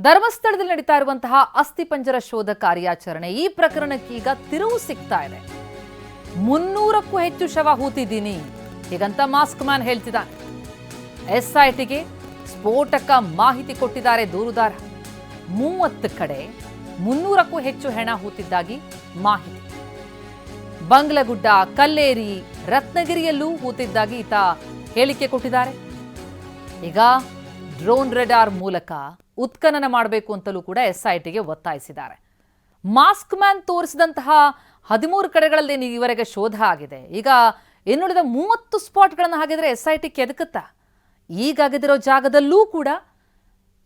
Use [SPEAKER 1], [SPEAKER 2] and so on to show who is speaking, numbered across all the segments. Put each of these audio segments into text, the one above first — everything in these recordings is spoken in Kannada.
[SPEAKER 1] ಧರ್ಮಸ್ಥಳದಲ್ಲಿ ನಡೀತಾ ಇರುವಂತಹ ಅಸ್ಥಿಪಂಜರ ಶೋಧ ಕಾರ್ಯಾಚರಣೆ ಈ ಪ್ರಕರಣಕ್ಕೀಗ ತಿರುವು ಸಿಗ್ತಾ ಇದೆ. 300ಕ್ಕೂ ಹೆಚ್ಚು ಶವ ಹೂತಿದ್ದೀನಿ ಹೀಗಂತ ಮಾಸ್ಕ್ ಮ್ಯಾನ್ ಹೇಳ್ತಿದ್ದಾನೆ. ಎಸ್ಐಟಿಗೆ ಸ್ಫೋಟಕ ಮಾಹಿತಿ ಕೊಟ್ಟಿದ್ದಾರೆ ದೂರುದಾರ. 30 ಕಡೆ 300ಕ್ಕೂ ಹೆಚ್ಚು ಹೆಣ ಹೂತಿದ್ದಾಗಿ ಮಾಹಿತಿ. ಬಂಗ್ಲಗುಡ್ಡ, ಕಲ್ಲೇರಿ, ರತ್ನಗಿರಿಯಲ್ಲೂ ಹೂತಿದ್ದಾಗಿ ಈತ ಹೇಳಿಕೆ ಕೊಟ್ಟಿದ್ದಾರೆ. ಈಗ ಡ್ರೋನ್ ರೆಡಾರ್ ಮೂಲಕ ಉತ್ಖನನ ಮಾಡಬೇಕು ಅಂತಲೂ ಕೂಡ ಎಸ್ಐಟಿಗೆ ಒತ್ತಾಯಿಸಿದ್ದಾರೆ. ಮಾಸ್ಕ್ ಮ್ಯಾನ್ ತೋರಿಸಿದಂತಹ 13 ಕಡೆಗಳಲ್ಲಿ ಈವರೆಗೆ ಶೋಧ ಆಗಿದೆ. ಈಗ ಇನ್ನುಳಿದ 30 ಸ್ಪಾಟ್ಗಳನ್ನು ಹಾಕಿದ್ರೆ ಎಸ್ಐಟಿ ಕೆದಕುತ್ತಾ? ಈಗಾಗದಿರೋ ಜಾಗದಲ್ಲೂ ಕೂಡ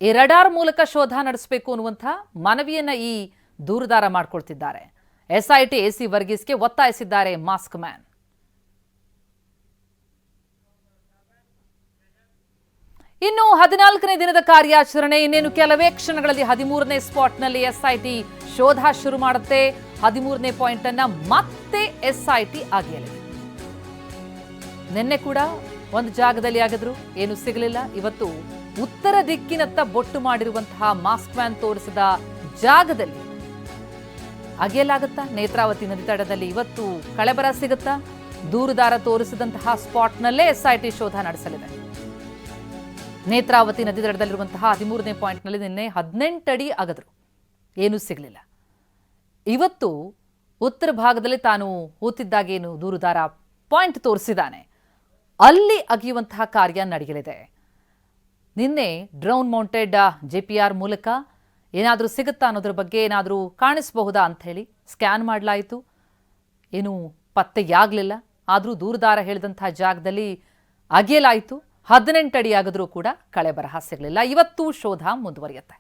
[SPEAKER 1] ಈ ರಡಾರ್ ಮೂಲಕ ಶೋಧ ನಡೆಸಬೇಕು ಅನ್ನುವಂಥ ಮನವಿಯನ್ನ ಈ ದೂರುದಾರ ಮಾಡಿಕೊಳ್ತಿದ್ದಾರೆ. ಎಸ್ಐಟಿ ಎಸಿ ವರ್ಗೀಸ್ಗೆ ಒತ್ತಾಯಿಸಿದ್ದಾರೆ ಮಾಸ್ಕ್ ಮ್ಯಾನ್. ಇನ್ನು 14ನೇ ದಿನದ ಕಾರ್ಯಾಚರಣೆ ಇನ್ನೇನು ಕೆಲವೇ ಕ್ಷಣಗಳಲ್ಲಿ 13ನೇ ಸ್ಪಾಟ್ನಲ್ಲಿ ಎಸ್ಐಟಿ ಶೋಧ ಶುರು ಮಾಡುತ್ತೆ. 13ನೇ ಪಾಯಿಂಟ್ ಅನ್ನ ಮತ್ತೆ ಎಸ್ಐಟಿ ಅಗೆಯಲಿದೆ. ನಿನ್ನೆ ಕೂಡ ಒಂದು ಜಾಗದಲ್ಲಿ ಆಗಿದ್ರು, ಏನು ಸಿಗಲಿಲ್ಲ. ಇವತ್ತು ಉತ್ತರ ದಿಕ್ಕಿನತ್ತ ಬೊಟ್ಟು ಮಾಡಿರುವಂತಹ ಮಾಸ್ಕ್ ಮ್ಯಾನ್ ತೋರಿಸಿದ ಜಾಗದಲ್ಲಿ ಅಗೆಯಲಾಗುತ್ತಾ? ನೇತ್ರಾವತಿ ನದಿ ತಡದಲ್ಲಿ ಇವತ್ತು ಕಳೆಬರ ಸಿಗುತ್ತಾ? ದೂರುದಾರ ತೋರಿಸಿದಂತಹ ಸ್ಪಾಟ್ನಲ್ಲೇ ಎಸ್ಐಟಿ ಶೋಧ ನಡೆಸಲಿದೆ. ನೇತ್ರಾವತಿ ನದಿ ದಡದಲ್ಲಿರುವಂತಹ 13ನೇ ಪಾಯಿಂಟ್ನಲ್ಲಿ ನಿನ್ನೆ 18 ಅಡಿ ಅಗದ್ರು, ಏನೂ ಸಿಗಲಿಲ್ಲ. ಇವತ್ತು ಉತ್ತರ ಭಾಗದಲ್ಲಿ ತಾನು ಹೂತಿದ್ದಾಗೇನು ದೂರುದಾರ ಪಾಯಿಂಟ್ ತೋರಿಸಿದ್ದಾನೆ, ಅಲ್ಲಿ ಅಗೆಯುವಂತಹ ಕಾರ್ಯ ನಡೆಯಲಿದೆ. ನಿನ್ನೆ ಡ್ರೋನ್ ಮೌಂಟೆಡ್ JPR ಮೂಲಕ ಏನಾದರೂ ಸಿಗುತ್ತಾ ಅನ್ನೋದ್ರ ಬಗ್ಗೆ ಏನಾದರೂ ಕಾಣಿಸಬಹುದಾ ಅಂತ ಹೇಳಿ ಸ್ಕ್ಯಾನ್ ಮಾಡಲಾಯಿತು. ಏನು ಪತ್ತೆಯಾಗಲಿಲ್ಲ. ಆದರೂ ದೂರುದಾರ ಹೇಳಿದಂತಹ ಜಾಗದಲ್ಲಿ ಅಗೆಯಲಾಯಿತು. 18 ಅಡಿ ಆಗಿದ್ರೂ ಕೂಡ ಕಳೆಬರಹ ಸಿಗಲಿಲ್ಲ. ಇವತ್ತು ಶೋಧ ಮುಂದುವರಿಯುತ್ತೆ.